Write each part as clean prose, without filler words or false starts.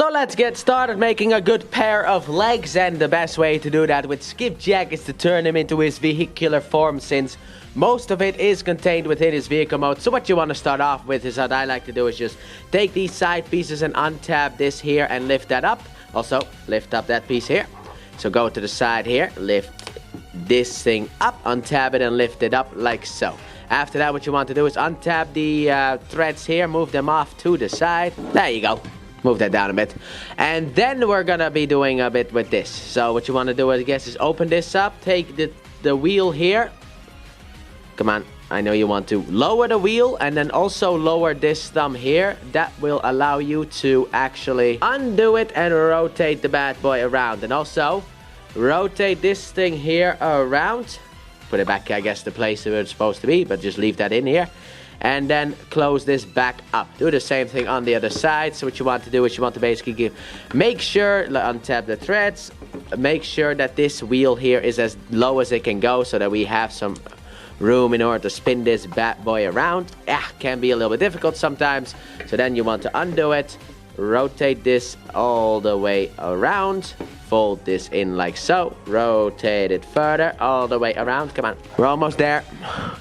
So let's get started making a good pair of legs, and the best way to do that with Skipjack is to turn him into his vehicular form, since most of it is contained within his vehicle mode. So what you want to start off with is what I like to do is just take these side pieces and untab this here and lift that up. Also lift up that piece here. So go to the side here, lift this thing up, untab it and lift it up like so. After that, what you want to do is untab the threads here, move them off to the side. There you go. Move that down a bit. And then we're gonna be doing a bit with this. So what you want to do, I guess, is open this up, take the wheel here. Come on, I know you want to lower the wheel and then also lower this thumb here. That will allow you to actually undo it and rotate the bad boy around. And also rotate this thing here around. Put it back, I guess, the place where it's supposed to be, but just leave that in here. And then close this back up. Do the same thing on the other side. So what you want to do is you want to basically make sure, untap the threads, make sure that this wheel here is as low as it can go so that we have some room in order to spin this bad boy around. Can be a little bit difficult sometimes. So then you want to undo it, rotate this all the way around, fold this in like so, rotate it further all the way around. Come on, we're almost there.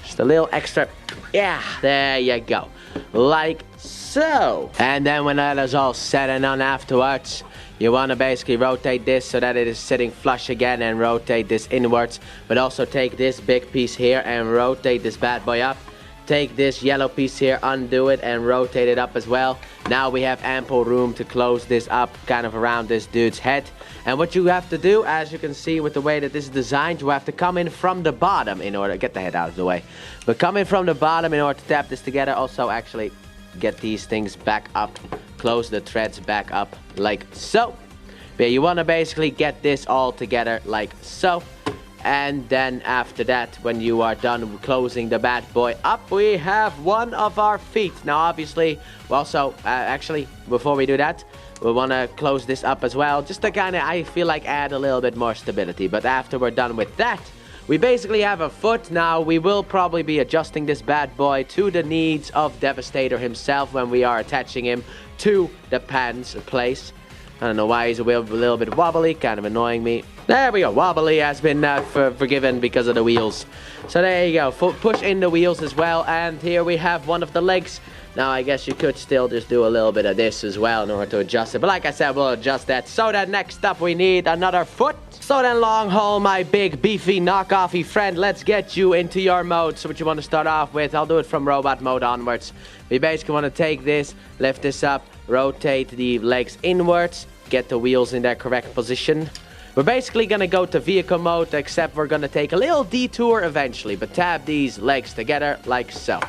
Just a little extra. Yeah, there you go. Like so. And then when that is all said and done afterwards, you want to basically rotate this so that it is sitting flush again and rotate this inwards. But also take this big piece here and rotate this bad boy up. Take this yellow piece here, undo it and rotate it up as well. Now we have ample room to close this up kind of around this dude's head. And what you have to do, as you can see with the way that this is designed, you have to come in from the bottom in order to get the head out of the way. But come in from the bottom in order to tap this together. Also actually get these things back up, close the threads back up like so. But you want to basically get this all together like so. And then after that, when you are done closing the bad boy up, we have one of our feet. Now obviously, also actually before we do that, we want to close this up as well, just to kind of, I feel like, add a little bit more stability. But after we're done with that, we basically have a foot. Now we will probably be adjusting this bad boy to the needs of Devastator himself when we are attaching him to the pants place. I don't know why he's a little bit wobbly, kind of annoying me. There we go, wobbly has been forgiven because of the wheels. So there you go, push in the wheels as well, and here we have one of the legs. Now I guess you could still just do a little bit of this as well in order to adjust it, but like I said, we'll adjust that. So then next up we need another foot. So then long haul, my big beefy knockoffy friend, let's get you into your mode. So what you want to start off with, I'll do it from robot mode onwards. We basically want to take this, lift this up, rotate the legs inwards, get the wheels in their correct position. We're basically gonna go to vehicle mode, except we're gonna take a little detour eventually, but tab these legs together like so.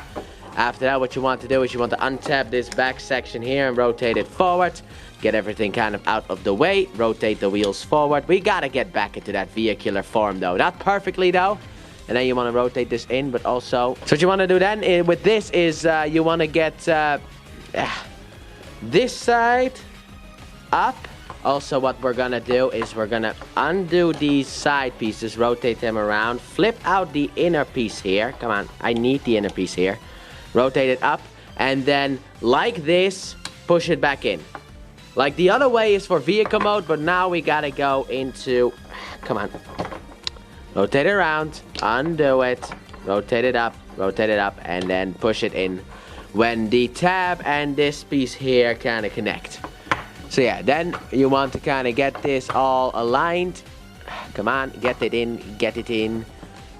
After that, what you want to do is you want to untap this back section here and rotate it forward. Get everything kind of out of the way, rotate the wheels forward. We gotta get back into that vehicular form though, not perfectly though. And then you want to rotate this in, but also, so what you want to do then with this is you want to get this side up. Also, what we're gonna do is we're gonna undo these side pieces, rotate them around, flip out the inner piece here. Come on, I need the inner piece here. Rotate it up, and then like this, push it back in. Like the other way is for vehicle mode, but now we gotta go into, come on. Rotate it around, undo it, rotate it up, and then push it in when the tab and this piece here kind of connect. So yeah, then you want to kind of get this all aligned. Come on, get it in,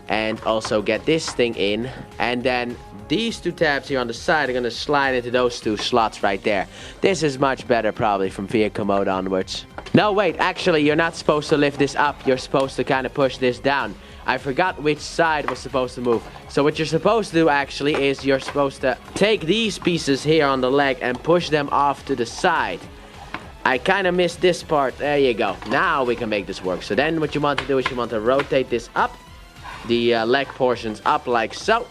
and also get this thing in. And then these two tabs here on the side are going to slide into those two slots right there. This is much better probably from vehicle mode onwards. No, wait, actually you're not supposed to lift this up. You're supposed to kind of push this down. I forgot which side was supposed to move. So what you're supposed to do actually is you're supposed to take these pieces here on the leg and push them off to the side. I kind of missed this part. There you go. Now we can make this work. So then what you want to do is you want to rotate this up. The leg portions up like so.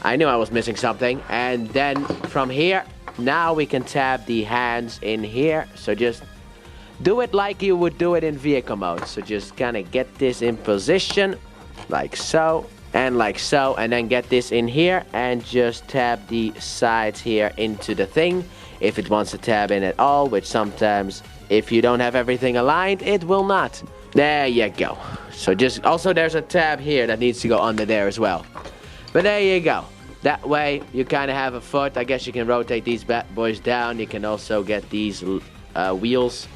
I knew I was missing something. And then from here, now we can tab the hands in here. So just do it like you would do it in vehicle mode. So just kind of get this in position like so. And like so. And then get this in here and just tab the sides here into the thing. if it wants to tab in at all, which sometimes, if you don't have everything aligned, it will not. There you go. So just, also there's a tab here that needs to go under there as well. But there you go. That way, you kind of have a foot. I guess you can rotate these bad boys down. You can also get these wheels.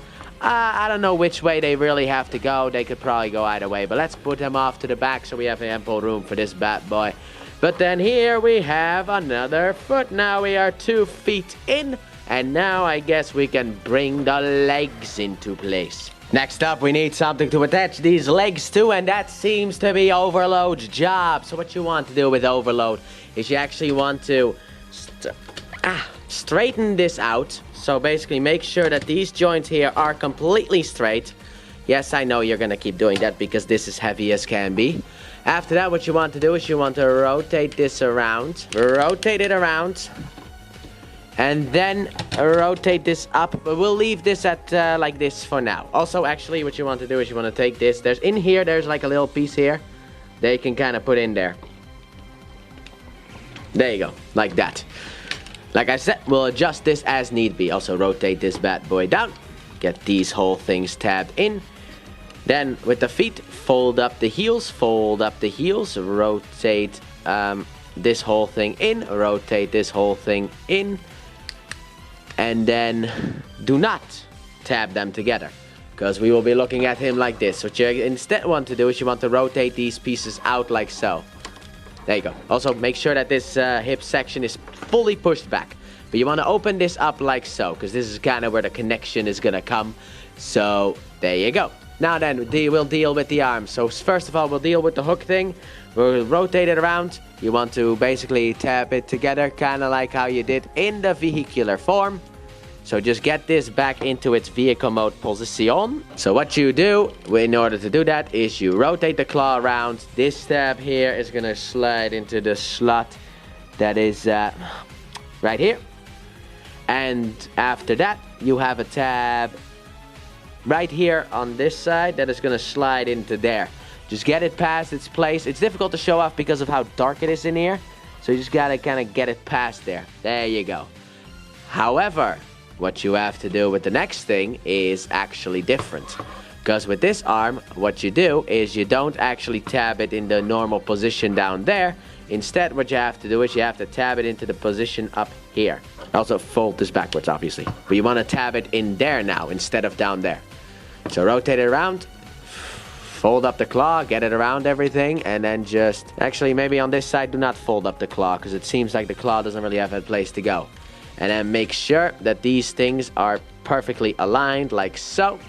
I don't know which way they really have to go. They could probably go either way. But let's put them off to the back so we have ample room for this bad boy. But then here we have another foot. Now we are 2 feet in. And now I guess we can bring the legs into place. Next up, we need something to attach these legs to, and that seems to be Overload's job. So what you want to do with Overload is you actually want to straighten this out. So basically make sure that these joints here are completely straight. Yes, I know you're gonna keep doing that because this is heavy as can be. After that, what you want to do is you want to rotate this around. Rotate it around. And then rotate this up. But we'll leave this at like this for now. Also, actually, what you want to do is you want to take this. There's like a little piece here that you can kind of put in there. There you go, like that. Like I said, we'll adjust this as need be. Also, rotate this bad boy down. Get these whole things tabbed in. Then, with the feet, fold up the heels. Fold up the heels. Rotate this whole thing in. Rotate this whole thing in. And then do not tab them together, because we will be looking at him like this. What you instead want to do is you want to rotate these pieces out like so. There you go. Also, make sure that this hip section is fully pushed back. But you want to open this up like so, because this is kind of where the connection is going to come. So, there you go. Now then, we'll deal with the arms. So, first of all, we'll deal with the hook thing. We'll rotate it around. You want to basically tap it together, kind of like how you did in the vehicular form. So just get this back into its vehicle mode position. So what you do in order to do that is you rotate the claw around. This tab here is going to slide into the slot that is right here. And after that, you have a tab right here on this side that is going to slide into there. Just get it past its place. It's difficult to show off because of how dark it is in here. So you just got to kind of get it past there. There you go. However, what you have to do with the next thing is actually different. Because with this arm, what you do is you don't actually tab it in the normal position down there. Instead, what you have to do is you have to tab it into the position up here. Also, fold this backwards, obviously. But you want to tab it in there now instead of down there. So rotate it around. Fold up the claw, get it around everything, and then just... Actually, maybe on this side, do not fold up the claw, because it seems like the claw doesn't really have a place to go. And then make sure that these things are perfectly aligned like so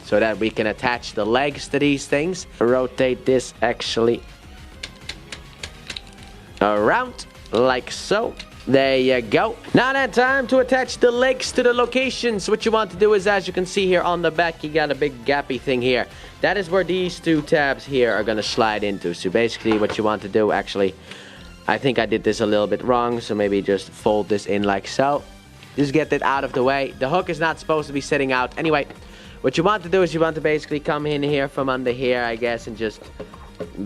that we can attach the legs to these things. Rotate this actually around like so. There you go. Now then, time to attach the legs to the locations. What you want to do is, as you can see here on the back, you got a big gappy thing here. That is where these 2 tabs here are going to slide into. So basically what you want to do, actually, I think I did this a little bit wrong, so maybe just fold this in like so. Just get it out of the way. The hook is not supposed to be sitting out. Anyway, what you want to do is you want to basically come in here from under here, I guess, and just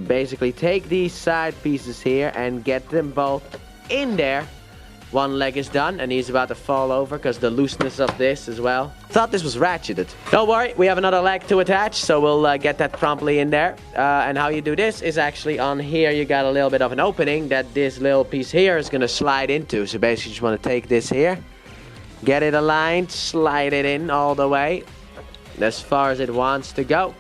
basically take these side pieces here and get them both in there. One leg is done, and he's about to fall over because the looseness of this as well. Thought this was ratcheted. Don't worry, we have another leg to attach, so we'll get that promptly in there. And how you do this is actually on here, you got a little bit of an opening that this little piece here is going to slide into. So basically, you just want to take this here, get it aligned, slide it in all the way as far as it wants to go.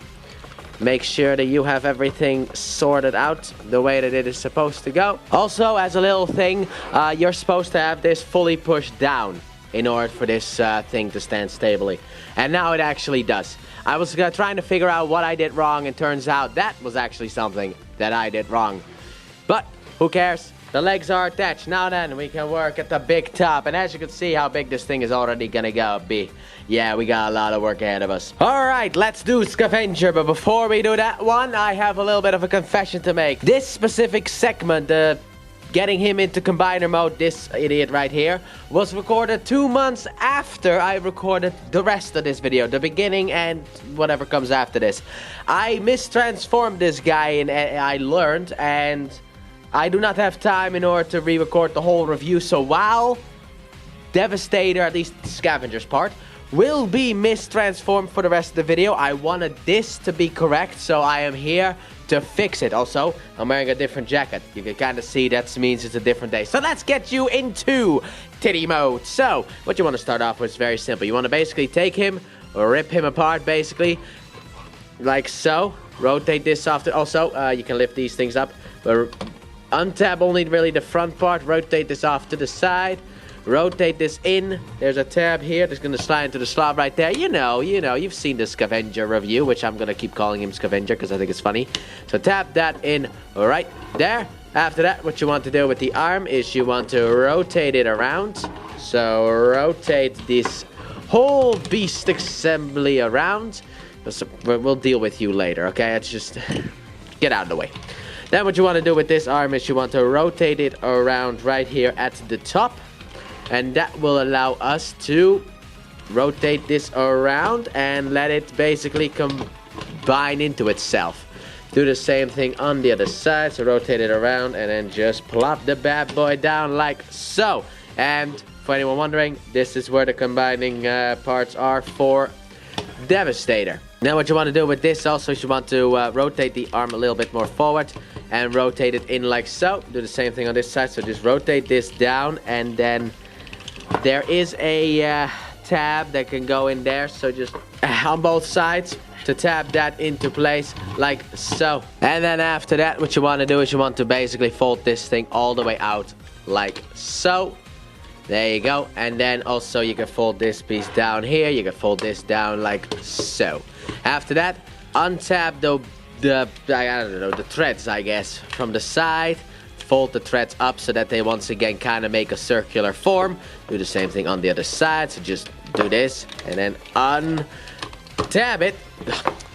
Make sure that you have everything sorted out the way that it is supposed to go. Also, as a little thing, you're supposed to have this fully pushed down in order for this thing to stand stably. And now it actually does. I was trying to figure out what I did wrong, and turns out that was actually something that I did wrong. But who cares? The legs are attached. Now then, we can work at the big top. And as you can see how big this thing is already gonna be. Yeah, we got a lot of work ahead of us. Alright, let's do scavenger. But before we do that one, I have a little bit of a confession to make. This specific segment, getting him into combiner mode, this idiot right here, was recorded 2 months after I recorded the rest of this video. The beginning and whatever comes after this. I mistransformed this guy and I learned, and I do not have time in order to re-record the whole review. So while Devastator, at least the scavenger's part, will be mistransformed for the rest of the video. I wanted this to be correct, so I am here to fix it. Also, I'm wearing a different jacket. You can kind of see that means it's a different day. So let's get you into titty mode. So, what you want to start off with is very simple. You want to basically take him, or rip him apart, basically, like so. Rotate this off. Also, you can lift these things up, but untab only really the front part. Rotate this off to the side. Rotate this in. There's a tab here that's going to slide into the slot right there. You know, you've seen the scavenger review, which I'm going to keep calling him scavenger because I think it's funny. So tap that in right there. After that, what you want to do with the arm is you want to rotate it around. So rotate this whole beast assembly around. We'll deal with you later, okay? It's just get out of the way. Then what you want to do with this arm is you want to rotate it around right here at the top. And that will allow us to rotate this around and let it basically combine into itself. Do the same thing on the other side. So rotate it around and then just plop the bad boy down like so. And for anyone wondering, this is where the combining parts are for Devastator. Now what you want to do with this also is you want to rotate the arm a little bit more forward and rotate it in like so. Do the same thing on this side. So just rotate this down and then there is a tab that can go in there, so just on both sides to tab that into place like so. And then after that, what you want to do is you want to basically fold this thing all the way out like so. There you go. And then also you can fold this piece down here. You can fold this down like so. After that, untab the I don't know, the threads, I guess, from the side. Fold the threads up so that they once again kind of make a circular form. Do the same thing on the other side. So just do this and then untab it.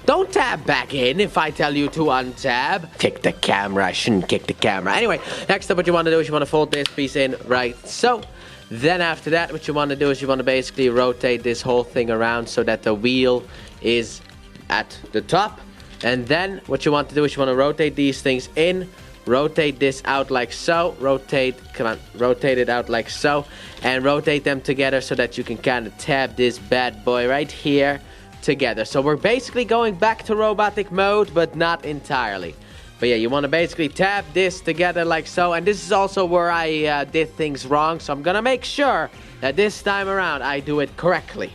Don't tab back in if I tell you to untab. Kick the camera. I shouldn't kick the camera. Anyway, next up what you want to do is you want to fold this piece in right so. Then after that, what you want to do is you want to basically rotate this whole thing around so that the wheel is at the top. And then what you want to do is you want to rotate these things in. Rotate this out like so. Rotate it out like so. And rotate them together so that you can kind of tab this bad boy right here together. So we're basically going back to robotic mode, but not entirely. But yeah, you want to basically tab this together like so. And this is also where I did things wrong. So I'm going to make sure that this time around I do it correctly.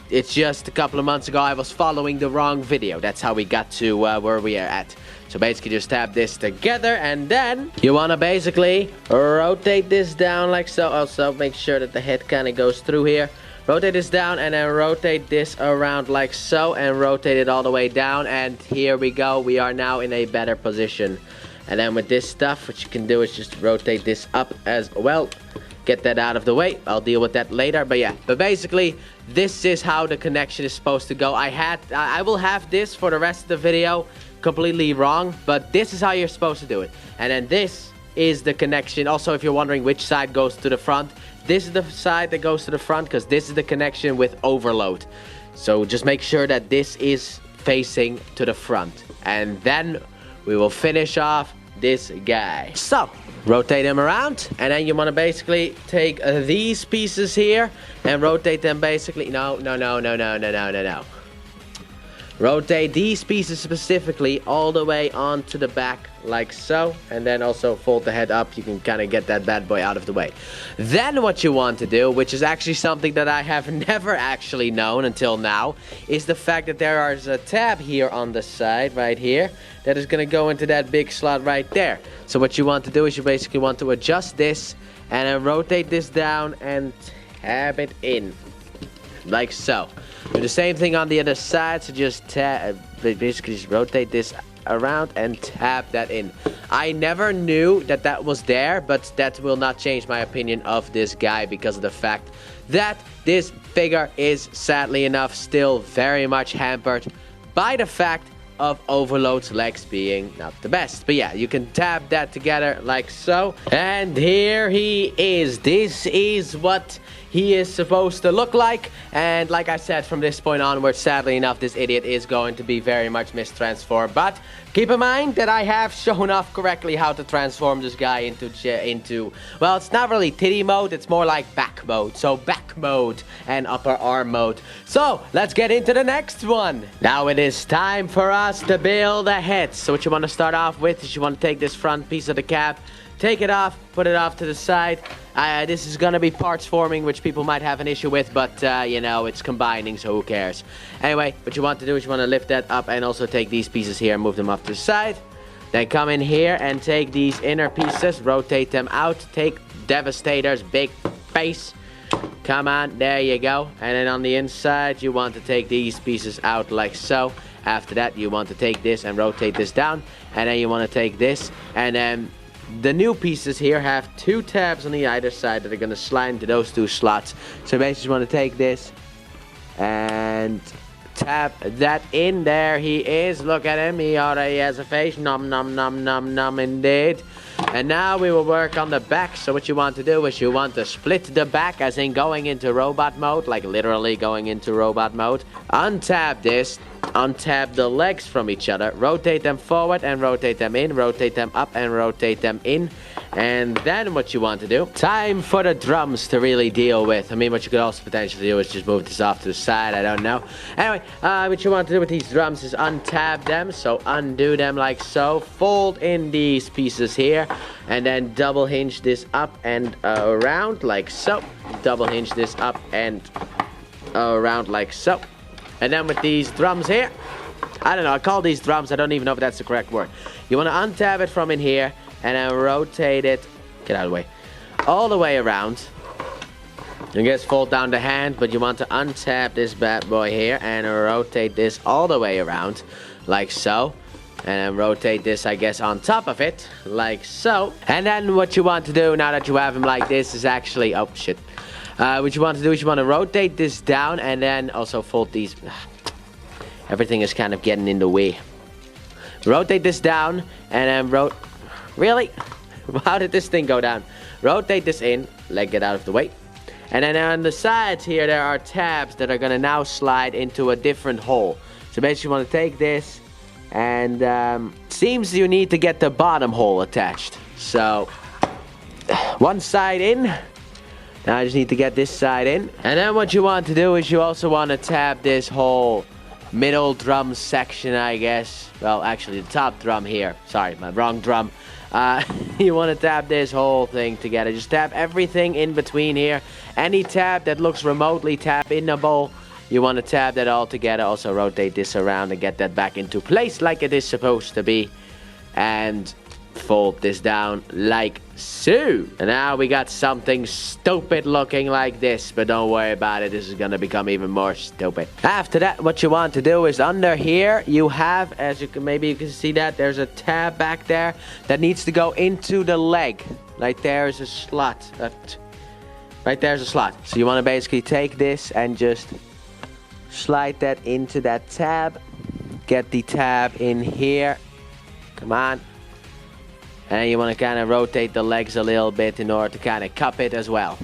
It's just a couple of months ago I was following the wrong video. That's how we got to where we are at. So basically just tab this together and then you want to basically rotate this down like so. Also make sure that the head kind of goes through here. Rotate this down and then rotate this around like so and rotate it all the way down. And here we go. We are now in a better position. And then with this stuff, what you can do is just rotate this up as well. Get that out of the way. I'll deal with that later. But yeah, but basically this is how the connection is supposed to go. I will have this for the rest of the video completely wrong, but this is how you're supposed to do it. And then this is the connection. Also, if you're wondering which side goes to the front, this is the side that goes to the front because this is the connection with overload. So just make sure that this is facing to the front. And then we will finish off this guy. So rotate them around and then you want to basically take these pieces here and rotate them basically. No. Rotate these pieces specifically all the way onto the back like so. And then also fold the head up. You can kind of get that bad boy out of the way. Then what you want to do, which is actually something that I have never actually known until now, is the fact that there is a tab here on the side right here that is going to go into that big slot right there. So what you want to do is you basically want to adjust this and then rotate this down and tab it in like so. Do the same thing on the other side, so just basically just rotate this around and tap that in. I never knew that that was there, but that will not change my opinion of this guy because of the fact that this figure is sadly enough still very much hampered by the fact of Overload's legs being not the best. But yeah, you can tap that together like so. And here he is. This is what he is supposed to look like. And like I said, from this point onward, sadly enough, this idiot is going to be very much mistransformed. But keep in mind that I have shown off correctly how to transform this guy into, well, it's not really titty mode, it's more like back mode. So back mode and upper arm mode. So let's get into the next one. Now it is time for us to build a head. So what you want to start off with is you want to take this front piece of the cap, take it off, put it off to the side. This is gonna be parts forming, which people might have an issue with, but you know, it's combining, so who cares? Anyway, what you want to do is you want to lift that up and also take these pieces here and move them off to the side. Then come in here and take these inner pieces, rotate them out, take Devastator's big face. Come on, there you go. And then on the inside, you want to take these pieces out like so. After that, you want to take this and rotate this down. And then you want to take this and then the new pieces here have 2 tabs on the either side that are going to slide into those 2 slots. So basically you want to take this and tap that in. There he is. Look at him. He already has a face. Nom nom nom nom nom indeed. And now we will work on the back. So what you want to do is you want to split the back, as in going into robot mode, like literally going into robot mode. Untab this. Untab the legs from each other, rotate them forward and rotate them in, rotate them up and rotate them in. And then what you want to do, time for the drums to really deal with. I mean, what you could also potentially do is just move this off to the side, I don't know. Anyway, what you want to do with these drums is untab them, so undo them like so, fold in these pieces here, and then double hinge this up and around like so, double hinge this up and around like so. And then with these drums here, I don't know, I call these drums, I don't even know if that's the correct word. You want to untab it from in here, and then rotate it, get out of the way, all the way around. You guys fold down the hand, but you want to untab this bad boy here, and rotate this all the way around, like so. And then rotate this, I guess, on top of it, like so. And then what you want to do, now that you have him like this, is actually, oh shit. What you want to do is you want to rotate this down and then also fold these. Everything is kind of getting in the way. Rotate this down and then really? How did this thing go down? Rotate this in, leg it out of the way. And then on the sides here, there are tabs that are going to now slide into a different hole. So basically you want to take this and seems you need to get the bottom hole attached. So one side in. Now I just need to get this side in. And then what you want to do is you also want to tab this whole middle drum section, I guess. Well, actually the top drum here. Sorry, my wrong drum. You want to tab this whole thing together. Just tap everything in between here. Any tab that looks remotely tap-inable, you want to tab that all together. Also rotate this around and get that back into place like it is supposed to be. And fold this down like so. And now we got something stupid looking like this, but don't worry about it, this is gonna become even more stupid. After that, what you want to do is under here you have, as you can, maybe you can see that there's a tab back there that needs to go into the leg. Right there is a slot. Right there's a slot. So you want to basically take this and just slide that into that tab. Get the tab in here. Come on. And you want to kind of rotate the legs a little bit in order to kind of cup it as well.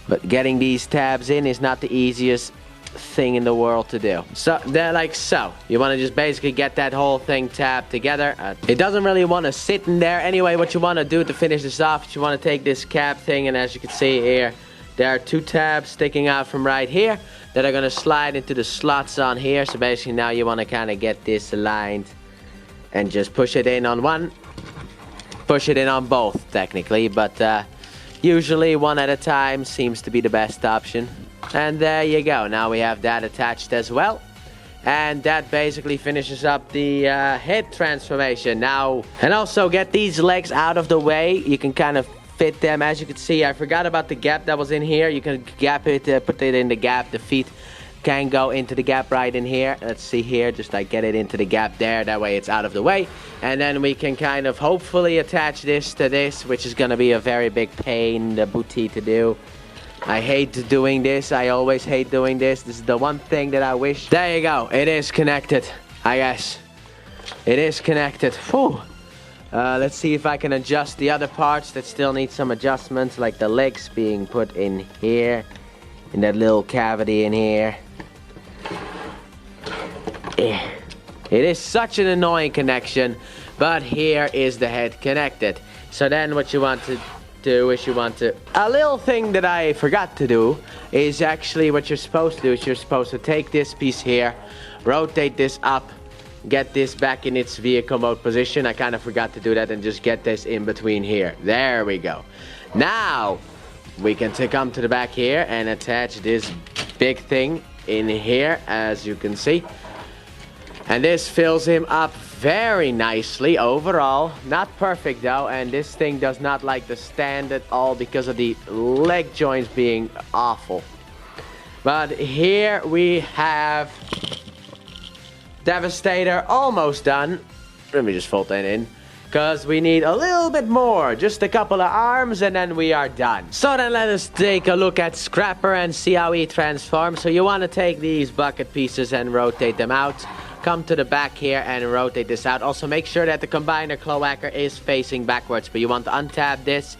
But getting these tabs in is not the easiest thing in the world to do. So they're like so. You want to just basically get that whole thing tabbed together. It doesn't really want to sit in there. Anyway, what you want to do to finish this off is you want to take this cap thing, and as you can see here, there are 2 tabs sticking out from right here that are going to slide into the slots on here. So basically now you want to kind of get this aligned and just push it in on one, push it in on both technically, but usually one at a time seems to be the best option. And there you go, now we have that attached as well. And that basically finishes up the head transformation now. And also get these legs out of the way, you can kind of fit them. As you can see, I forgot about the gap that was in here. You can gap it, put it in the gap, the feet can go into the gap right in here. Let's see here, just like get it into the gap there, that way it's out of the way. And then we can kind of hopefully attach this to this, which is going to be a very big pain in the booty to do. I hate doing this, I always hate doing this. This is the one thing that I wish. There you go, it is connected, I guess. It is connected. Whew. Let's see if I can adjust the other parts that still need some adjustments, like the legs being put in here, in that little cavity in here. It is such an annoying connection, but here is the head connected. So then what you want to do is a little thing that I forgot to do is actually what you're supposed to do is you're supposed to take this piece here, rotate this up, get this back in its vehicle mode position. I kind of forgot to do that, and just get this in between here. There we go. Now we can come to the back here and attach this big thing in here, as you can see. And this fills him up very nicely overall. Not perfect though, and this thing does not like to stand at all because of the leg joints being awful. But here we have Devastator almost done. Let me just fold that in, because we need a little bit more. Just a couple of arms and then we are done. So then let us take a look at Scrapper and see how he transforms. So you want to take these bucket pieces and rotate them out. Come to the back here and rotate this out. Also make sure that the combiner cloaca is facing backwards, but you want to untab this.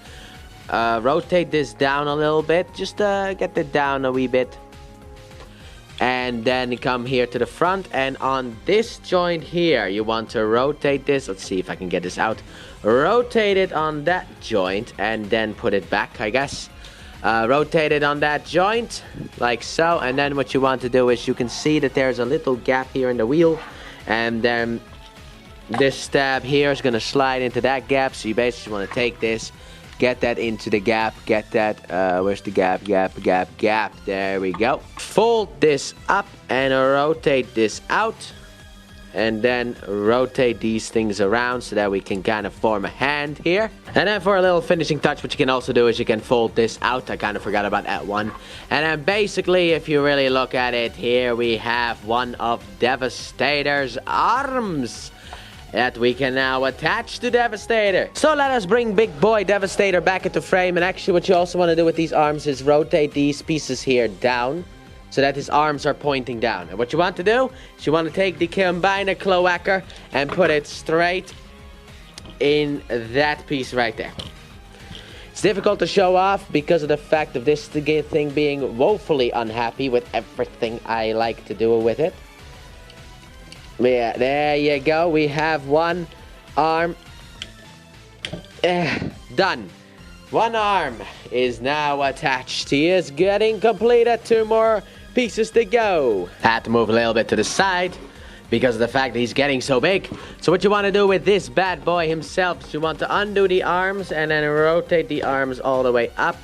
Rotate this down a little bit. Just get it down a wee bit. And then come here to the front, and on this joint here you want to rotate this. Let's see if I can get this out. Rotate it on that joint and then put it back, I guess. Rotate it on that joint like so, and then what you want to do is you can see that there's a little gap here in the wheel, and then this stab here is going to slide into that gap. So you basically want to take this, get that into the gap, get that, where's the gap, gap, there we go. Fold this up and rotate this out, and then rotate these things around so that we can kind of form a hand here. And then for a little finishing touch, what you can also do is you can fold this out. I kind of forgot about that one. And then basically, if you really look at it, here we have one of Devastator's arms that we can now attach to Devastator. So let us bring big boy Devastator back into frame. And actually what you also want to do with these arms is rotate these pieces here down, so that his arms are pointing down. And what you want to do is you want to take the combiner cloaca and put it straight in that piece right there. It's difficult to show off because of the fact of this thing being woefully unhappy with everything I like to do with it. Yeah, there you go. We have one arm. Done. One arm is now attached. He is getting completed. 2 more pieces to go. Had to move a little bit to the side because of the fact that he's getting so big. So what you want to do with this bad boy himself is you want to undo the arms and then rotate the arms all the way up.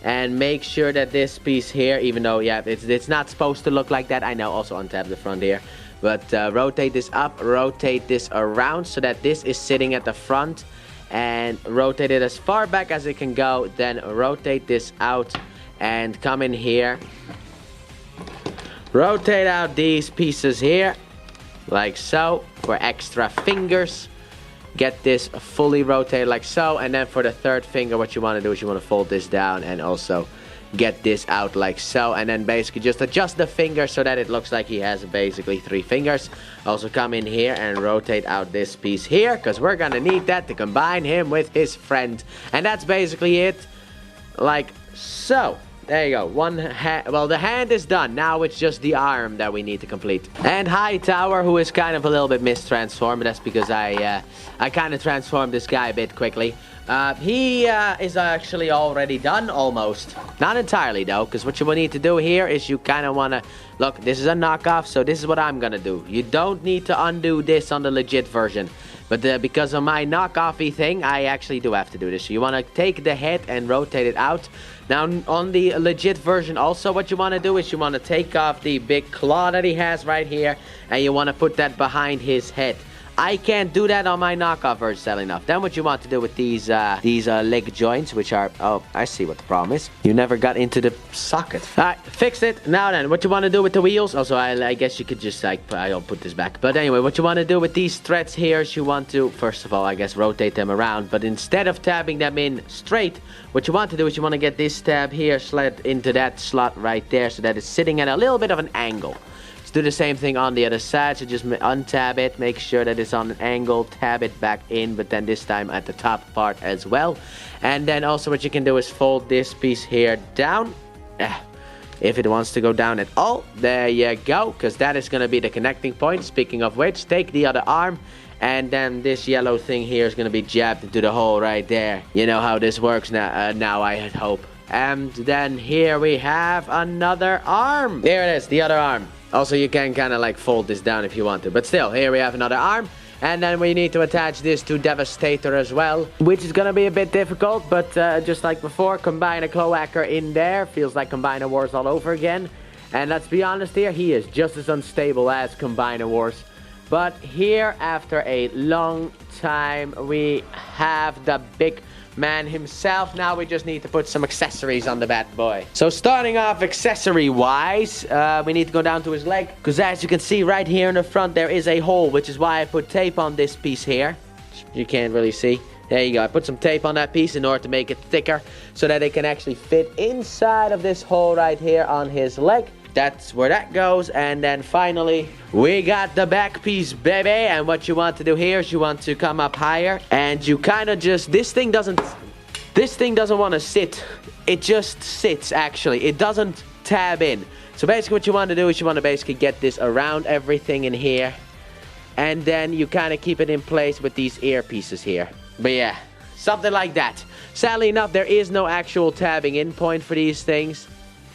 And make sure that this piece here, even though, yeah, it's not supposed to look like that. I know, also untap the front here. But rotate this up, rotate this around so that this is sitting at the front. And rotate it as far back as it can go. Then rotate this out and come in here. Rotate out these pieces here, like so, for extra fingers. Get this fully rotated like so, and then for the third finger, what you want to do is you want to fold this down and also get this out like so, and then basically just adjust the finger so that it looks like he has basically 3 fingers. Also come in here and rotate out this piece here, because we're gonna need that to combine him with his friend. And that's basically it, like so. There you go. One hand. Well, the hand is done. Now it's just the arm that we need to complete. And Hightower, who is kind of a little bit mistransformed. That's because I kind of transformed this guy a bit quickly. He is actually already done, almost. Not entirely, though, because what you will need to do here is you kind of want to... Look, this is a knockoff, so this is what I'm going to do. You don't need to undo this on the legit version. But because of my knockoffy thing, I actually do have to do this. So you want to take the head and rotate it out. Now, on the legit version also, what you want to do is you want to take off the big claw that he has right here. And you want to put that behind his head. I can't do that on my knockoff version, sadly enough. Then what you want to do with these leg joints, which are... Oh, I see what the problem is. You never got into the socket. Alright, fixed it. Now then, what you want to do with the wheels... Also, I guess you could just, like... I'll put this back. But anyway, what you want to do with these threads here is you want to... First of all, I guess, rotate them around. But instead of tabbing them in straight, what you want to do is you want to get this tab here slid into that slot right there so that it's sitting at a little bit of an angle. do the same thing on the other side. So just untab it, make sure that it's on an angle, tab it back in, but then this time at the top part as well. And then also what you can do is fold this piece here down. If it wants to go down at all, there you go, because that is going to be the connecting point. Speaking of which, take the other arm, and then this yellow thing here is going to be jabbed into the hole right there. You know how this works now, I hope. And then here we have another arm. There it is, the other arm. Also, you can kind of like fold this down if you want to, but still, here we have another arm. And then we need to attach this to Devastator as well, which is gonna be a bit difficult, but just like before, combine a Cloaker in there. Feels like Combiner Wars all over again. And let's be honest here, he is just as unstable as Combiner Wars. But here, after a long time, we have the big man himself. Now we just need to put some accessories on the bad boy. So starting off accessory wise, we need to go down to his leg, because as you can see right here in the front there is a hole, which is why I put tape on this piece here. You can't really see. There you go. I put some tape on that piece in order to make it thicker so that it can actually fit inside of this hole right here on his leg. That's where that goes. And then finally we got the back piece, baby. And what you want to do here is you want to come up higher, and you kind of just, this thing doesn't want to sit. It just sits, actually. It doesn't tab in. So basically what you want to do is you want to basically get this around everything in here, and then you kind of keep it in place with these earpieces here. But yeah, something like that. Sadly enough, there is no actual tabbing in point for these things.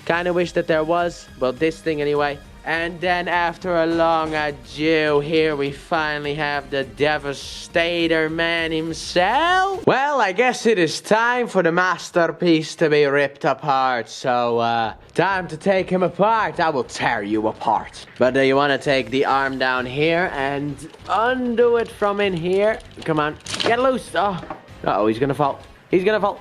Kind of wish that there was. Well, this thing anyway. And then after a long ado, here we finally have the Devastator man himself. Well, I guess it is time for the masterpiece to be ripped apart. So, time to take him apart. I will tear you apart. But you want to take the arm down here and undo it from in here. Come on, get loose. Oh, uh-oh, he's gonna fall. He's gonna fall.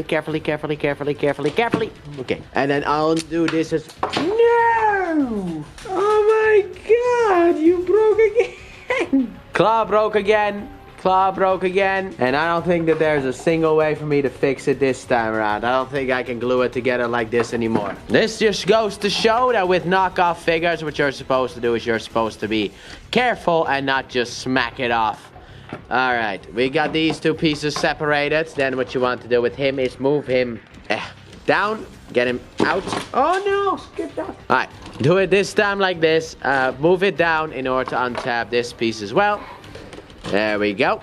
Carefully, carefully, carefully, carefully, carefully. Okay. And then I'll undo this as... No! Oh my god, you broke again. Claw broke again. Claw broke again. And I don't think that there's a single way for me to fix it this time around. I don't think I can glue it together like this anymore. This just goes to show that with knockoff figures, what you're supposed to do is you're supposed to be careful and not just smack it off. Alright, we got these two pieces separated. Then what you want to do with him is move him down, get him out. Oh no, skip that. Alright, do it this time like this. Move it down in order to untap this piece as well. There we go.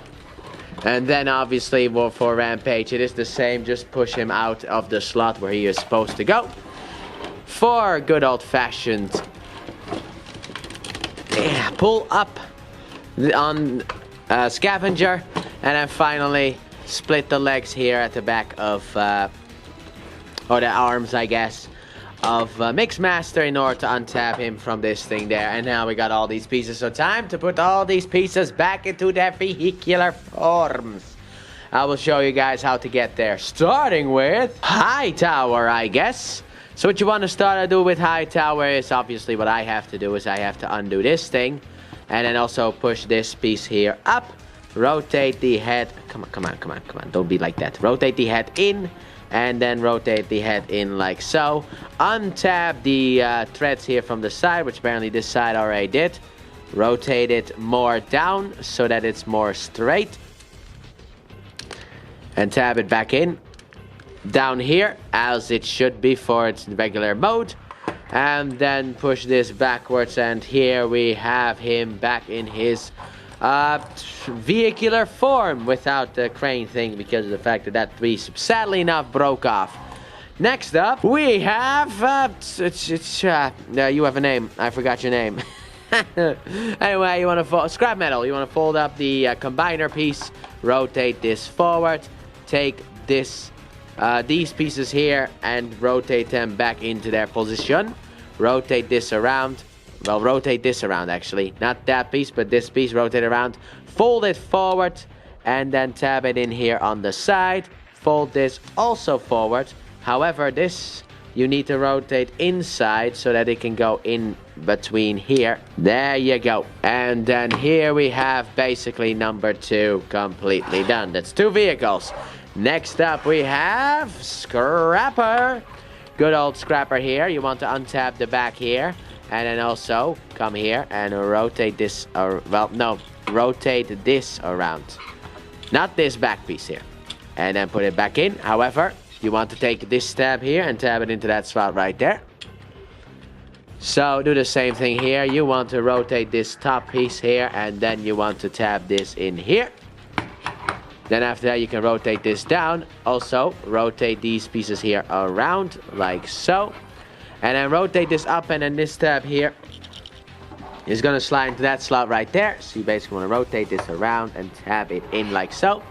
And then obviously for Rampage, it is the same. Just push him out of the slot where he is supposed to go. For good old-fashioned pull up on Scavenger, and then finally split the legs here at the back of or the arms, I guess, of Mixmaster in order to untap him from this thing there. And now we got all these pieces, so time to put all these pieces back into their vehicular forms. I will show you guys how to get there, starting with Hightower, I guess. So what you want to start to do with Hightower is obviously what I have to do is I have to undo this thing. And then also push this piece here up. Rotate the head. Come on. Don't be like that. Rotate the head in. And then rotate the head in like so. Untab the threads here from the side, which apparently this side already did. Rotate it more down so that it's more straight. And tab it back in. Down here, as it should be for its regular mode. And then push this backwards, and here we have him back in his vehicular form without the crane thing, because of the fact that that piece sadly enough broke off. Next up, we have you have a name. I forgot your name. Anyway, you want to scrap metal. You want to fold up the combiner piece, rotate this forward, take this these pieces here and rotate them back into their position. Rotate this around. Well, rotate this around actually. Not that piece, but this piece. Rotate around. Fold it forward. And then tab it in here on the side. Fold this also forward. However, this you need to rotate inside so that it can go in between here. There you go. And then here we have basically number 2 completely done. That's 2 vehicles. Next up we have Scrapper. Good old Scrapper here. You want to untap the back here. And then also come here and rotate this, rotate this around. Not this back piece here. And then put it back in. However, you want to take this tab here and tab it into that slot right there. So do the same thing here. You want to rotate this top piece here, and then you want to tab this in here. Then after that you can rotate this down. Also rotate these pieces here around like so. And then rotate this up, and then this tab here is going to slide into that slot right there. So you basically want to rotate this around and tab it in like so.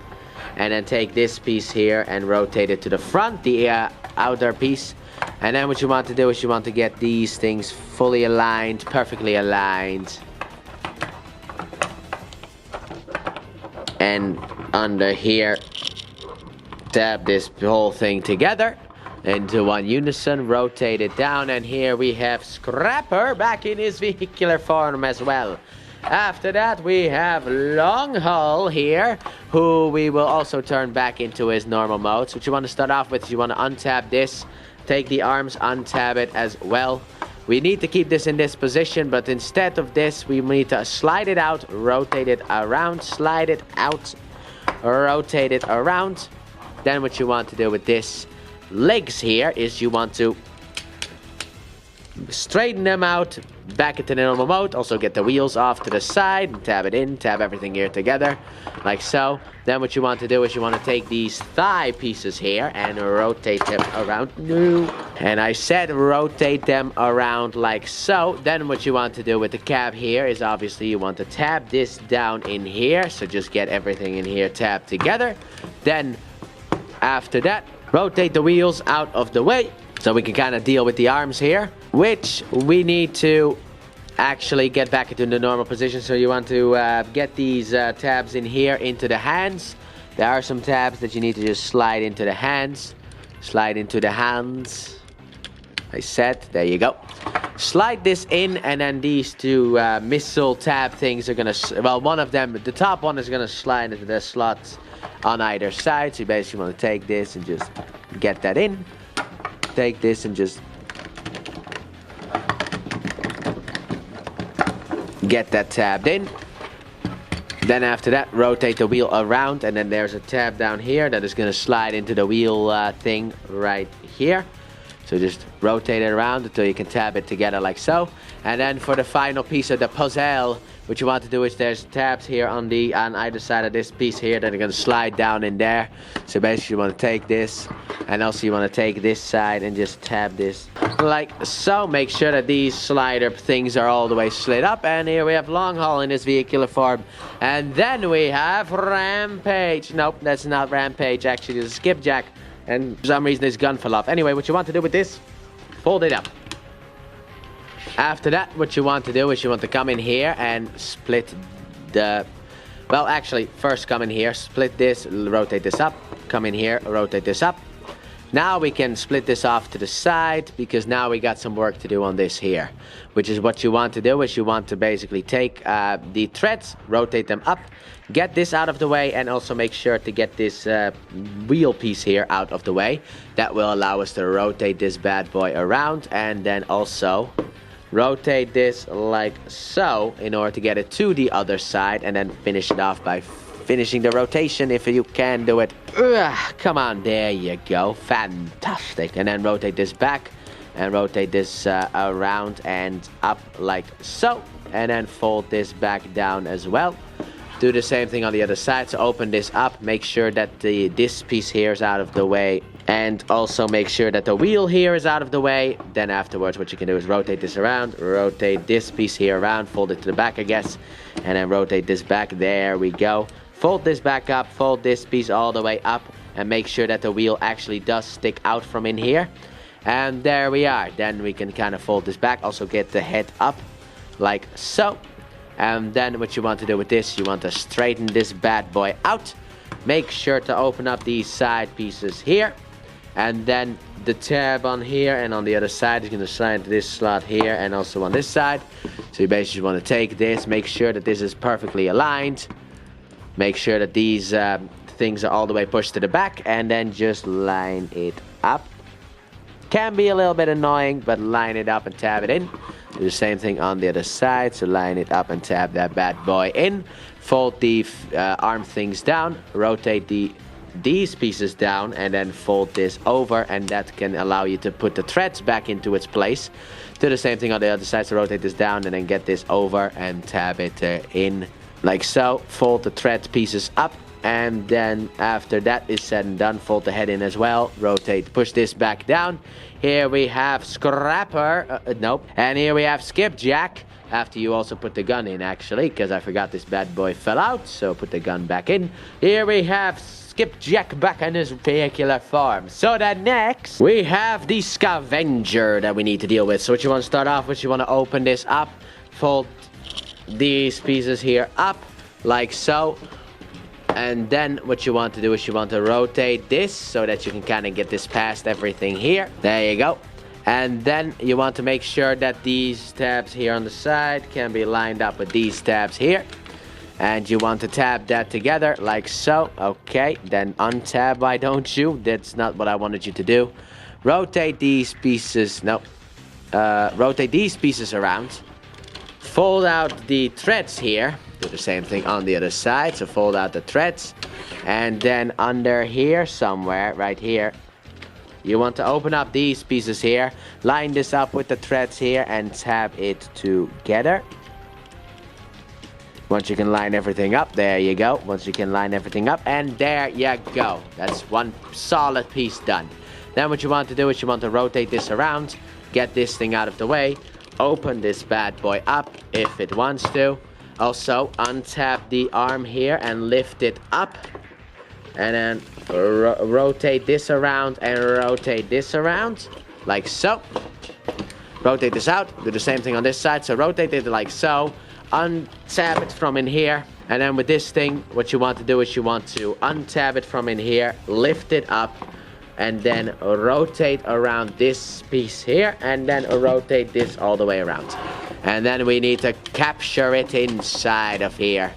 And then take this piece here and rotate it to the front, the outer piece. And then what you want to do is you want to get these things fully aligned, perfectly aligned. And under here, tab this whole thing together into one unison, rotate it down, and here we have Scrapper back in his vehicular form as well. After that we have Long Haul here, who we will also turn back into his normal mode. So what you want to start off with is you want to untab this, take the arms, untab it as well. We need to keep this in this position, but instead of this we need to slide it out, rotate it around, slide it out, rotate it around. Then what you want to do with this legs here is you want to straighten them out back into the normal mode. Also get the wheels off to the side and tab it in, tab everything here together like so. Then what you want to do is you want to take these thigh pieces here and rotate them around. No. And I said rotate them around like so. Then what you want to do with the cab here is obviously you want to tab this down in here. So just get everything in here tabbed together. Then after that, rotate the wheels out of the way so we can kind of deal with the arms here, which we need to actually get back into the normal position. So you want to get these tabs in here into the hands. There are some tabs that you need to just slide into the hands. Slide into the hands. I said, there you go. Slide this in, and then these two missile tab things are gonna, well, one of them, the top one is gonna slide into the slots on either side. So you basically want to take this and just get that in. Take this and just get that tabbed in. Then after that, rotate the wheel around, and then there's a tab down here that is going to slide into the wheel thing right here. So just rotate it around until you can tab it together like so. And then for the final piece of the puzzle, what you want to do is there's tabs here on either side of this piece here that are going to slide down in there. So basically you want to take this, and also you want to take this side and just tab this like so. Make sure that these slider things are all the way slid up. And here we have Long Haul in his vehicular form. And then we have Rampage. Nope, that's not Rampage. Actually, it's Skipjack. And for some reason his gun fell off. Anyway, what you want to do with this, fold it up. After that, what you want to do is you want to come in here and split the... Well, actually, first come in here, split this, rotate this up. Come in here, rotate this up. Now we can split this off to the side, because now we got some work to do on this here. Which is what you want to do is you want to basically take the threads, rotate them up, get this out of the way, and also make sure to get this wheel piece here out of the way. That will allow us to rotate this bad boy around, and then also rotate this like so in order to get it to the other side, and then finish it off by finishing the rotation if you can do it. Come on, there you go. Fantastic. And then rotate this back and rotate this around and up like so. And then fold this back down as well. Do the same thing on the other side. So open this up. Make sure that this piece here is out of the way. And also make sure that the wheel here is out of the way. Then afterwards what you can do is rotate this around. Rotate this piece here around. Fold it to the back, I guess. And then rotate this back. There we go. Fold this back up, fold this piece all the way up, and make sure that the wheel actually does stick out from in here. And there we are. Then we can kind of fold this back, also get the head up like so. And then what you want to do with this, you want to straighten this bad boy out. Make sure to open up these side pieces here. And then the tab on here and on the other side is going to slide into this slot here, and also on this side. So you basically want to take this, make sure that this is perfectly aligned. Make sure that these things are all the way pushed to the back, and then just line it up Can be a little bit annoying, but line it up and tab it in. Do the same thing on the other side, so line it up and tab that bad boy in. Fold the arm things down, rotate these pieces down, and then fold this over, and that can allow you to put the threads back into its place. Do the same thing on the other side, so rotate this down and then get this over and tab it in like so. Fold the thread pieces up, and then after that is said and done, fold the head in as well. Rotate, push this back down. Here we have Scrapper, nope. And here we have Skipjack. After you also put the gun in, actually, because I forgot this bad boy fell out, so put the gun back in. Here we have Skipjack back in his vehicular form. So then next, we have the Scavenger that we need to deal with. So what you want to start off with, you want to open this up, fold these pieces here up, like so. And then what you want to do is you want to rotate this so that you can kind of get this past everything here. There you go. And then you want to make sure that these tabs here on the side can be lined up with these tabs here. And you want to tab that together like so. Okay, then untab, why don't you? That's not what I wanted you to do. Rotate these pieces, no. Rotate these pieces around. Fold out the threads here. Do the same thing on the other side. So fold out the threads. And then under here somewhere, right here, you want to open up these pieces here. Line this up with the threads here and tab it together. Once you can line everything up, there you go. Once you can line everything up, and there you go. That's one solid piece done. Then what you want to do is you want to rotate this around. Get this thing out of the way. Open this bad boy up if it wants to. Also, untap the arm here and lift it up. And then rotate this around and rotate this around. Like so. Rotate this out. Do the same thing on this side. So rotate it like so. Untap it from in here. And then with this thing, what you want to do is you want to untap it from in here. Lift it up. And then rotate around this piece here. And then rotate this all the way around. And then we need to capture it inside of here.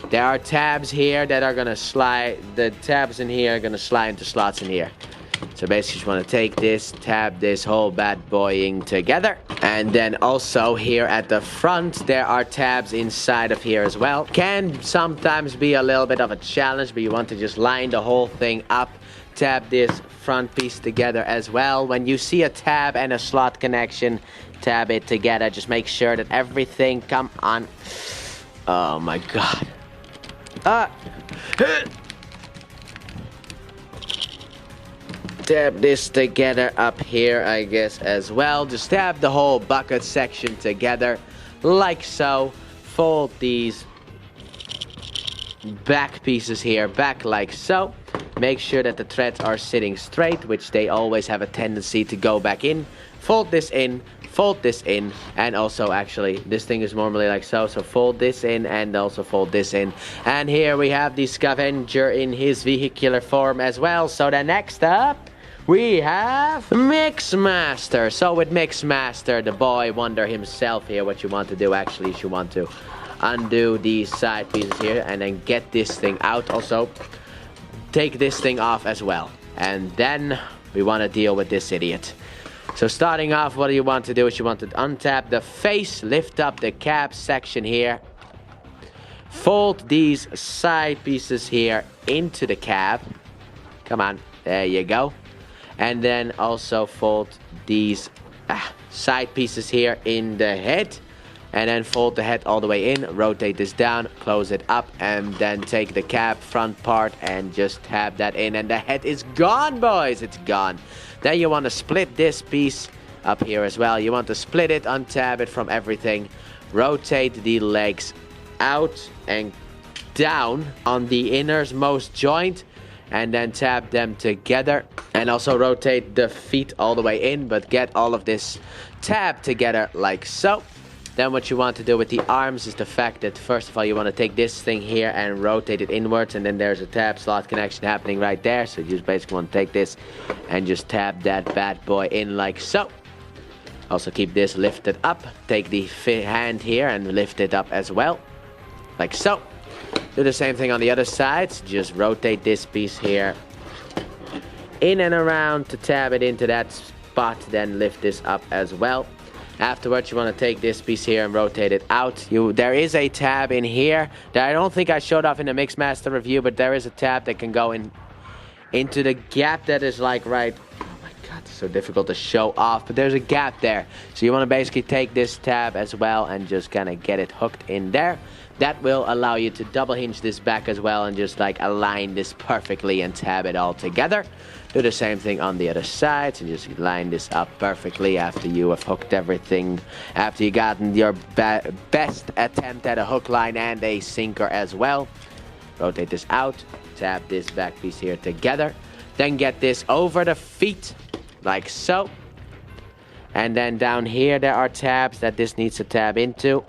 There are tabs here that are going to slide. The tabs in here are going to slide into slots in here. So basically you just want to take this, tab this whole bad boying together. And then also here at the front, there are tabs inside of here as well. Can sometimes be a little bit of a challenge, but you want to just line the whole thing up. Tab this front piece together as well. When you see a tab and a slot connection, tab it together. Just make sure that everything come on. Oh my god. Tab this together up here, I guess, as well. Just tab the whole bucket section together like so. Fold these back pieces here back like so. Make sure that the threads are sitting straight, which they always have a tendency to go back in. Fold this in, and also actually this thing is normally like so. So fold this in and also fold this in. And here we have the Scavenger in his vehicular form as well. So then next up, we have Mixmaster. So with Mixmaster, the boy wonder himself here, what you want to do actually is you want to undo these side pieces here and then get this thing out. Also, take this thing off as well. And then we want to deal with this idiot. So starting off, what you want to do is you want to untap the face, lift up the cap section here. Fold these side pieces here into the cab. Come on, there you go. And then also fold these side pieces here in the head. And then fold the head all the way in, rotate this down, close it up, and then take the cab front part and just tab that in, and the head is gone, boys. It's gone. Then you want to split this piece up here as well. You want to split it, untab it from everything, rotate the legs out and down on the innermost joint, and then tab them together. And also rotate the feet all the way in, but get all of this tab together like so. Then what you want to do with the arms is the fact that first of all you want to take this thing here and rotate it inwards, and then there's a tab slot connection happening right there. So you just basically want to take this and just tab that bad boy in like so. Also keep this lifted up. Take the hand here and lift it up as well, like so. Do the same thing on the other side. Just rotate this piece here in and around to tab it into that spot, then lift this up as well. Afterwards, you want to take this piece here and rotate it out. There is a tab in here that I don't think I showed off in the Mixmaster review, but there is a tab that can go into the gap that is like right... Oh my god, it's so difficult to show off, but there's a gap there. So you want to basically take this tab as well and just kind of get it hooked in there. That will allow you to double hinge this back as well and just like align this perfectly and tab it all together. Do the same thing on the other side, so just line this up perfectly after you have hooked everything, after you gotten your best attempt at a hook line and a sinker as well. Rotate this out, tab this back piece here together, then get this over the feet like so. And then down here there are tabs that this needs to tab into.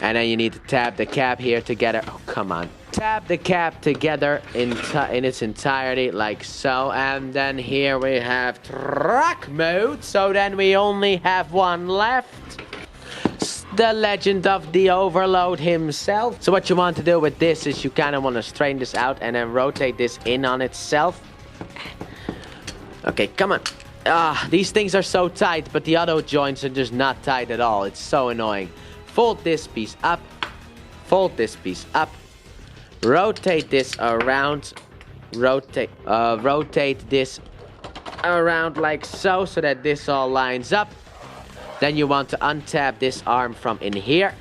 And then you need to tab the cap here together. Oh, come on. Tab the cap together in its entirety, like so. And then here we have truck mode. So then we only have one left. The legend of the overload himself. So what you want to do with this is you kind of want to straighten this out and then rotate this in on itself. Okay, come on. These things are so tight, but the other joints are just not tight at all. It's so annoying. Fold this piece up, fold this piece up, rotate this around, rotate this around like so that this all lines up. Then you want to untab this arm from in here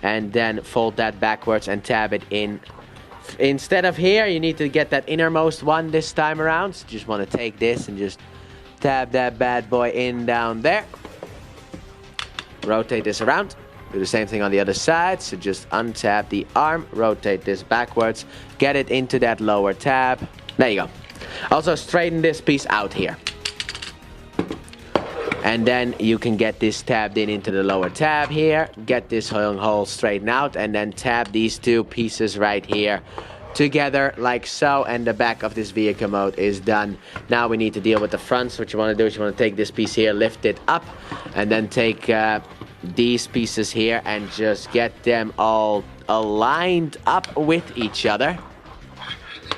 and then fold that backwards and tab it in. Instead of here, you need to get that innermost one this time around. So just want to take this and just tab that bad boy in down there. Rotate this around. Do the same thing on the other side. So just untap the arm, rotate this backwards, get it into that lower tab. There you go. Also straighten this piece out here. And then you can get this tabbed into the lower tab here. Get this hole straightened out and then tab these two pieces right here together like so, and the back of this vehicle mode is done. Now we need to deal with the front. So what you want to do is you want to take this piece here, lift it up, and then take these pieces here and just get them all aligned up with each other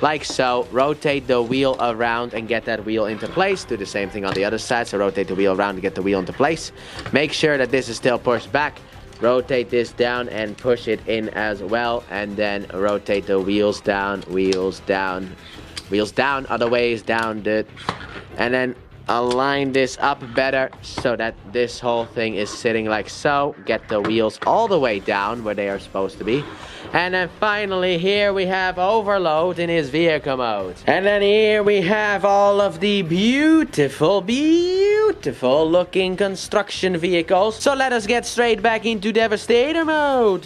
like so. Rotate the wheel around and get that wheel into place. Do the same thing on the other side. So rotate the wheel around to get the wheel into place. Make sure that this is still pushed back. Rotate this down and push it in as well, and then rotate the wheels down, other ways down, dude. And then align this up better so that this whole thing is sitting like so. Get the wheels all the way down where they are supposed to be. And then finally here we have overload in his vehicle mode. And then here we have all of the beautiful looking construction vehicles. So let us get straight back into Devastator mode.